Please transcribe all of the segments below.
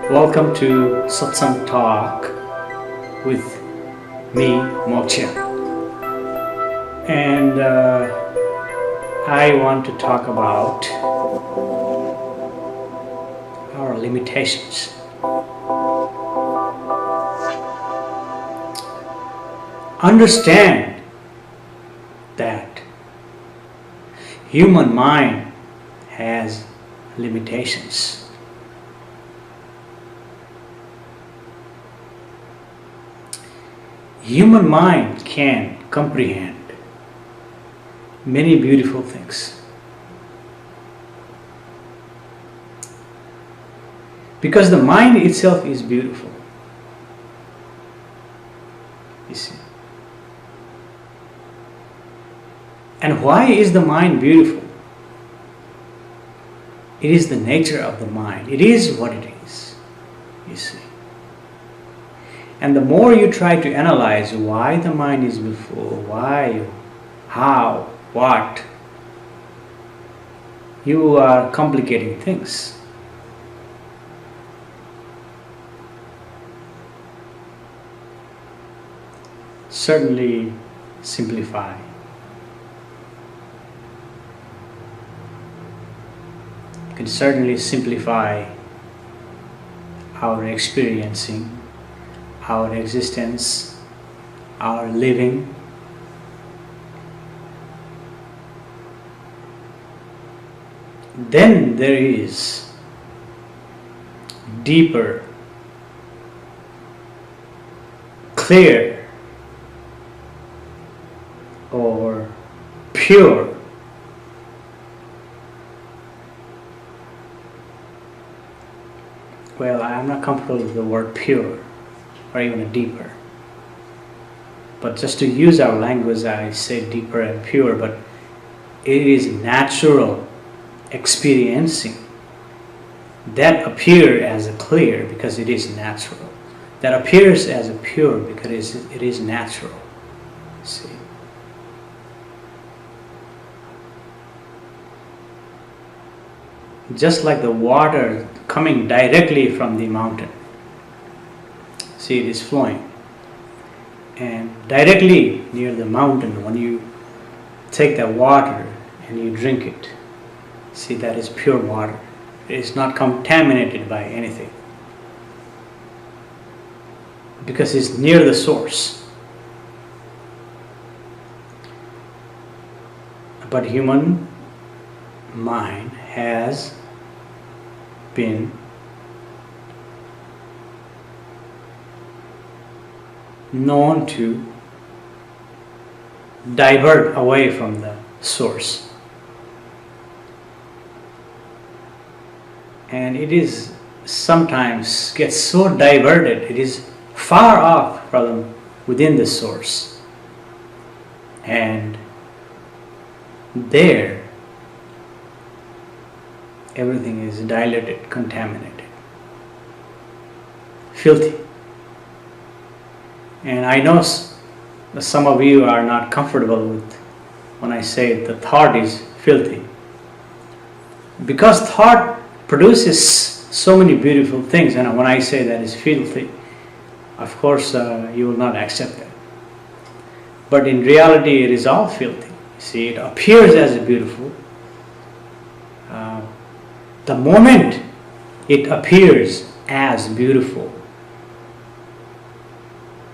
Welcome to Satsang Talk with me, Moksha. And I want to talk about our limitations. Understand that human mind has limitations. Human mind can comprehend many beautiful things. Because the mind itself is beautiful. You see. And why is the mind beautiful? It is the nature of the mind. It is what it is. You see. And the more you try to analyze why the mind is beautiful, why, how, what, you are complicating things. Certainly simplify. You can certainly simplify our experiencing, our existence, our living. Then there is deeper, clear, or pure well, I am not comfortable with the word pure or even a deeper, but just to use our language I say deeper and pure, but it is natural experiencing that appear as a clear because it is natural, that appears as a pure because it is natural. See, just like the water coming directly from the mountain. See, it is flowing, and directly near the mountain, when you take that water and you drink it, see, that is pure water. It is not contaminated by anything because it's near the source. But human mind has been known to divert away from the source, and it is sometimes gets so diverted, it is far off from within the source, and there everything is diluted, contaminated, filthy. And I know some of you are not comfortable with when I say the thought is filthy, because thought produces so many beautiful things, and when I say that is filthy, of course you will not accept that. But in reality it is all filthy. See, it appears as beautiful. The moment it appears as beautiful,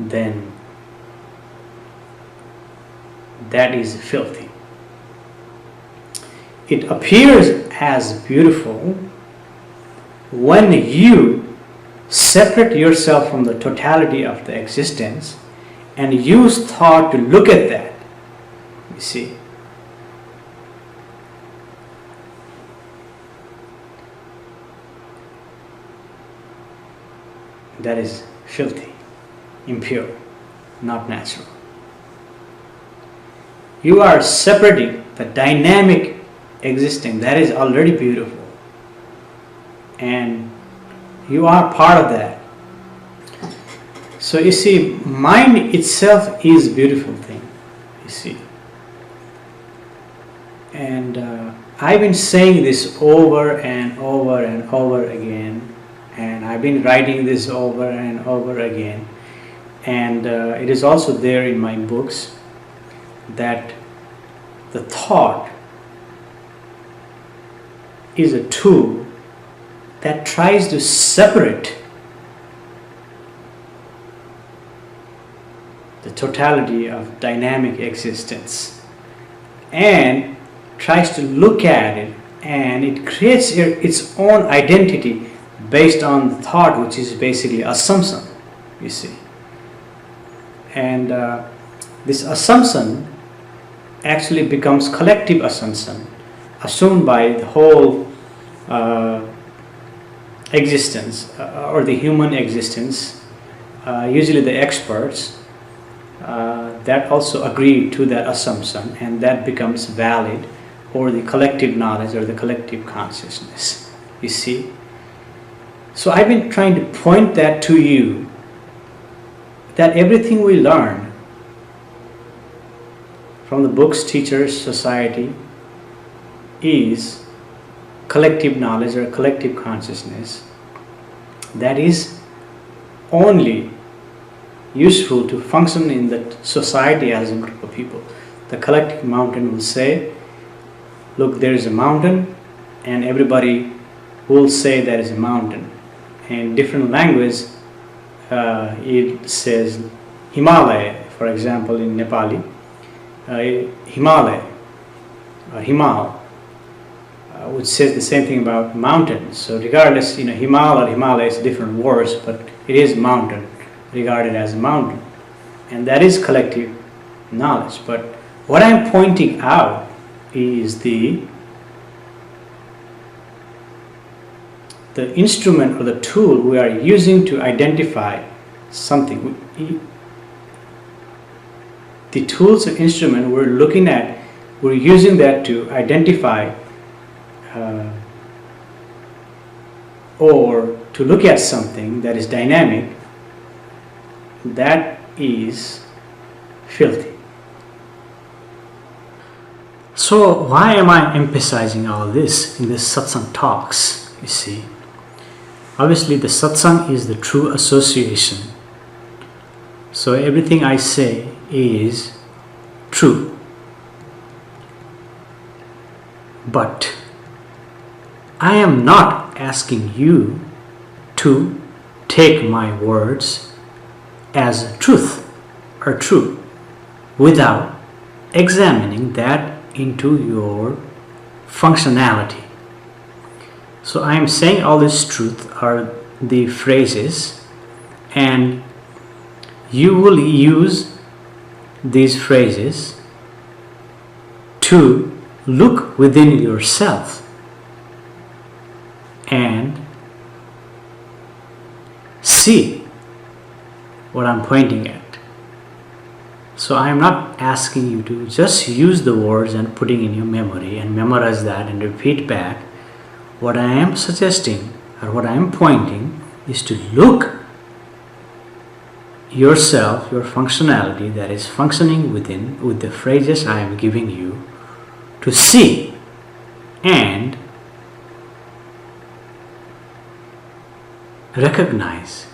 then that is filthy. It appears as beautiful when you separate yourself from the totality of the existence and use thought to look at that. You see, that is filthy, impure, not natural. You are separating the dynamic existing, that is already beautiful, and you are part of that. So you see, mind itself is a beautiful thing, you see. And I've been saying this over and over and over again, and I've been writing this over and over again, and it is also there in my books that the thought is a tool that tries to separate the totality of dynamic existence and tries to look at it, and it creates its own identity based on the thought, which is basically assumption, you see. And this assumption actually becomes collective assumption assumed by the whole existence or the human existence, usually the experts that also agree to that assumption, and that becomes valid, or the collective knowledge or the collective consciousness, you see. So I've been trying to point that to you, that everything we learn from the books, teachers, society is collective knowledge or collective consciousness that is only useful to function in that society as a group of people. The collective mountain will say, look, there is a mountain, and everybody will say there is a mountain. In different language, it says Himalaya, for example, in Nepali, Himalaya, or Himal, which says the same thing about mountains. So regardless, Himal or Himalaya is different words, but it is mountain, regarded as a mountain. And that is collective knowledge. But what I'm pointing out is the instrument or the tool we are using to identify something. The tools and instrument we're looking at, we're using that to identify or to look at something that is dynamic, that is filthy. So why am I emphasizing all this in the satsang talks, you see? Obviously the satsang is the true association. So everything I say is true. But I am not asking you to take my words as truth or true without examining that into your functionality. So I am saying all this truth are the phrases, and you will use these phrases to look within yourself and see what I'm pointing at. So I am not asking you to just use the words and putting in your memory and memorize that and repeat back. What I am suggesting or what I am pointing is to look yourself, your functionality that is functioning within with the phrases I am giving you, to see and recognize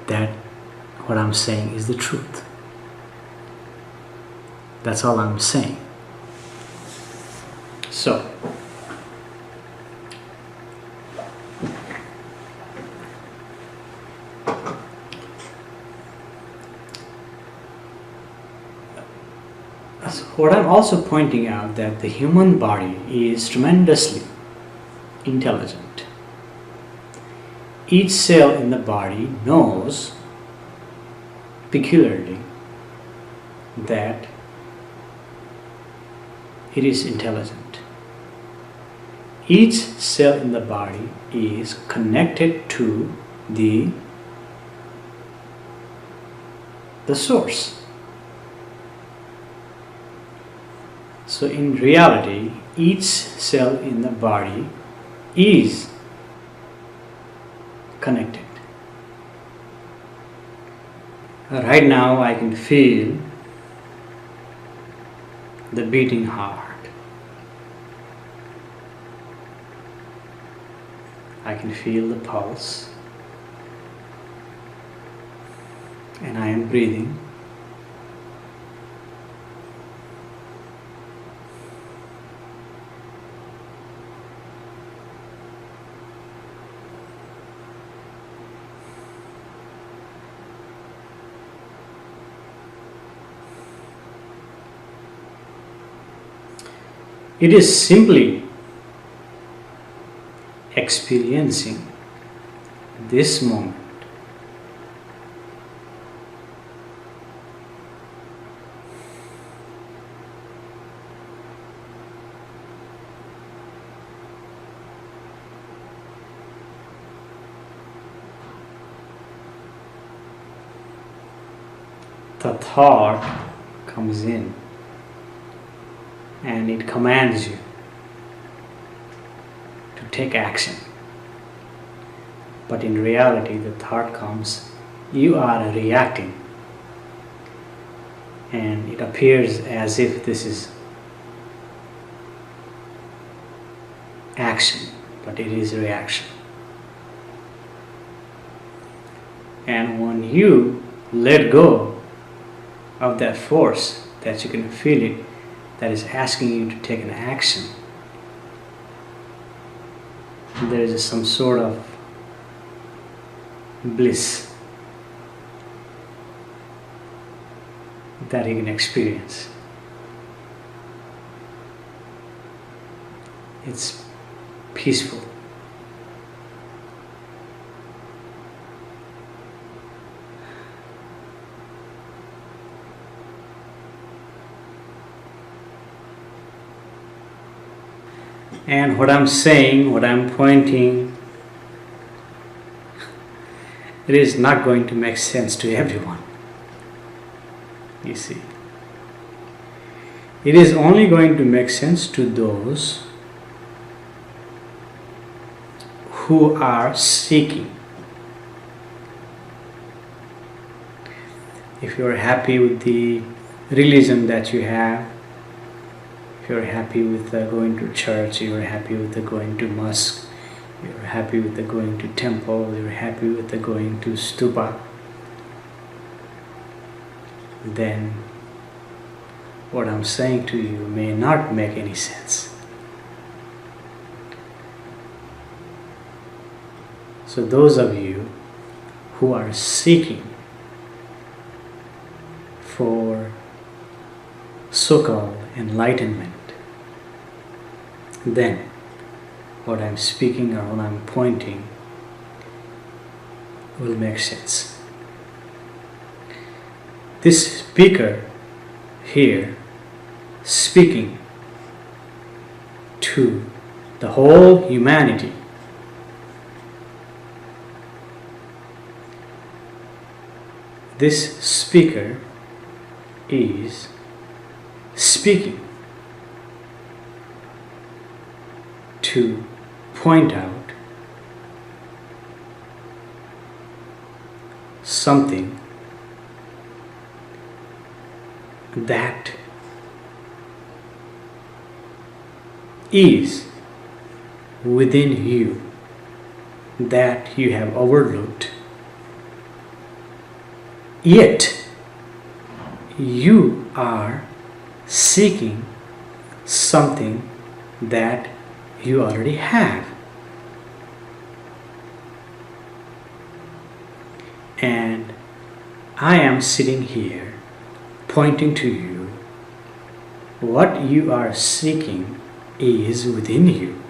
that what I'm saying is the truth. That's all I'm saying. So what I'm also pointing out that the human body is tremendously intelligent. Each cell in the body knows peculiarly that it is intelligent. Each cell in the body is connected to the source. So in reality, each cell in the body is connected. Right now I can feel the beating heart. I can feel the pulse, and I am breathing. It is simply experiencing this moment. The thought comes in and it commands you to take action. But in reality, the thought comes, you are reacting, and it appears as if this is action, but it is reaction. And when you let go of that force, that you can feel it, that is asking you to take an action, there is some sort of bliss that you can experience. It's peaceful. And what I'm saying, what I'm pointing, it is not going to make sense to everyone. You see, it is only going to make sense to those who are seeking. If you are happy with the religion that you have, if you are happy with going to church, you are happy with going to mosque, you are happy with going to temple, you are happy with going to stupa, then what I'm saying to you may not make any sense. So those of you who are seeking for so-called enlightenment, then what I'm speaking or what I'm pointing will make sense. This speaker here speaking to the whole humanity, this speaker is speaking to point out something that is within you, that you have overlooked, yet you are seeking something that you already have. And I am sitting here pointing to you, what you are seeking is within you.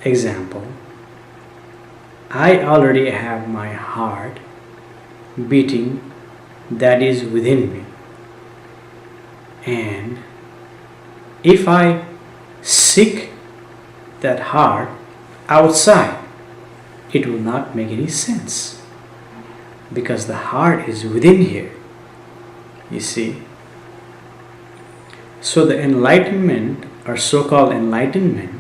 Example, I already have my heart beating that is within me, and if I seek that heart outside, it will not make any sense, because the heart is within here, you see. So the enlightenment, or so-called enlightenment,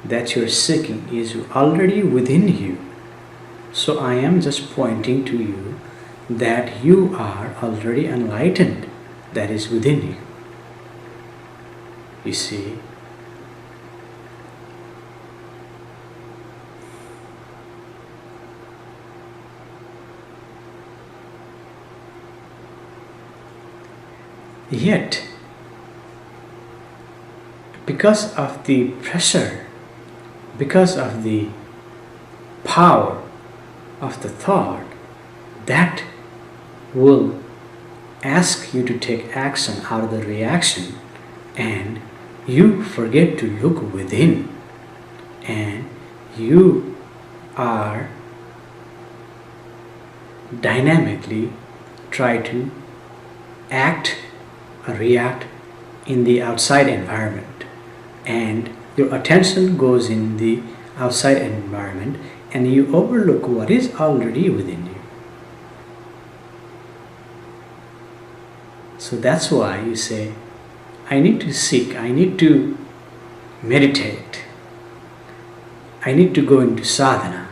that you're seeking is already within you. So I am just pointing to you that you are already enlightened, that is within you. You see, Yet, because of the pressure, because of the power of the thought, that will ask you to take action out of the reaction, and you forget to look within, and you are dynamically try to act or react in the outside environment, and your attention goes in the outside environment and you overlook what is already within you. So that's why you say, I need to seek, I need to meditate, I need to go into sadhana,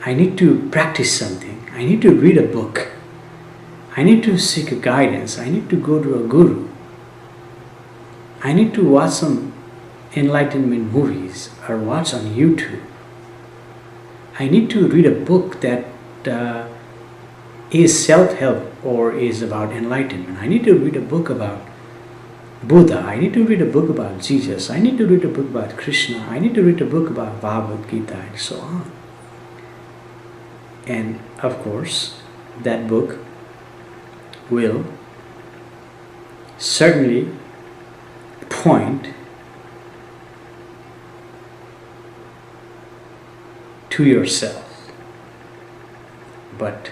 I need to practice something, I need to read a book, I need to seek a guidance, I need to go to a guru, I need to watch some enlightenment movies or watch on YouTube, I need to read a book that is self-help or is about enlightenment, I need to read a book about Buddha, I need to read a book about Jesus, I need to read a book about Krishna, I need to read a book about Bhagavad Gita, and so on. And of course, that book will certainly point to yourself. But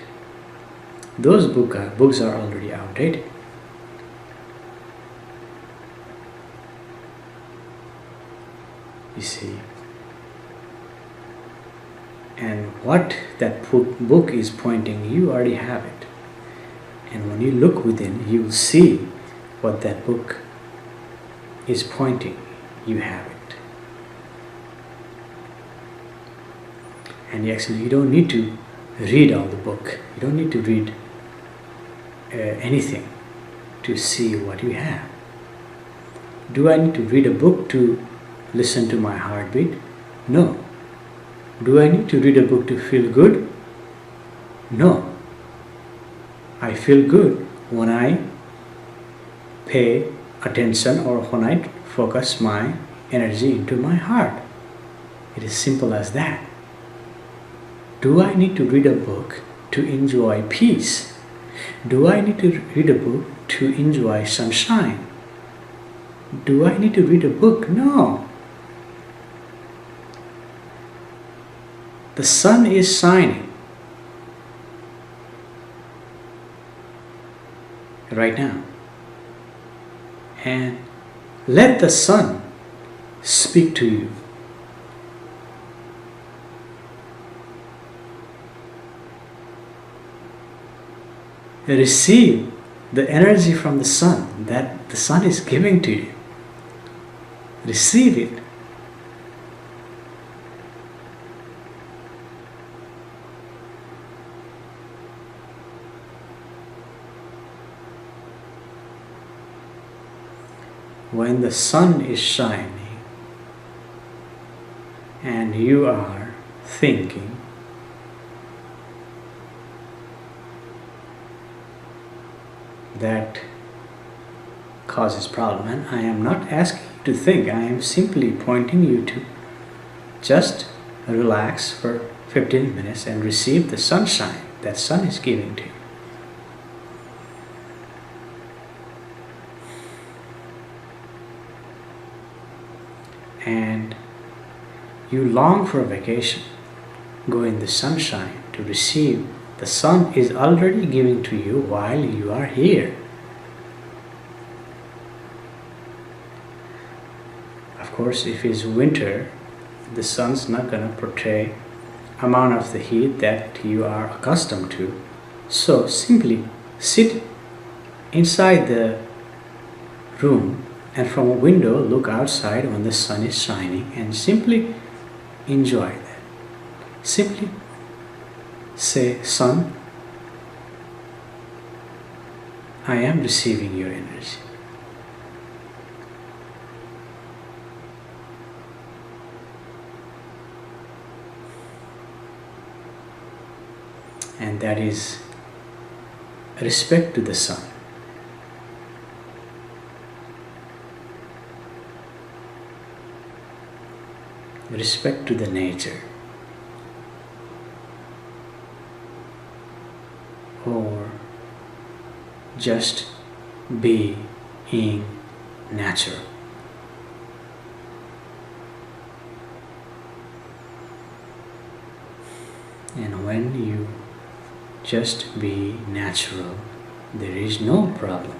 those books are already outdated. You see. And what that book is pointing, you already have it. And when you look within, you will see what that book is pointing. You have it. And actually, you don't need to read all the book. You don't need to read anything to see what you have. Do I need to read a book to listen to my heartbeat? No. Do I need to read a book to feel good? No. I feel good when I pay attention or when I focus my energy into my heart. It is simple as that. Do I need to read a book to enjoy peace? Do I need to read a book to enjoy sunshine? Do I need to read a book? No. The sun is shining right now. And let the sun speak to you. Receive the energy from the sun that the sun is giving to you. Receive it. When the sun is shining and you are thinking, that causes problem. And I am not asking you to think, I am simply pointing you to just relax for 15 minutes and receive the sunshine that sun is giving to you. And you long for a vacation, go in the sunshine to receive. The sun is already giving to you while you are here. Of course, if it's winter, the sun's not going to portray amount of the heat that you are accustomed to. So simply sit inside the room and from a window look outside when the sun is shining and simply enjoy that. Simply say, sun, I am receiving your energy. And that is respect to the sun. respect to the nature, or just being natural. And when you just be natural, there is no problem.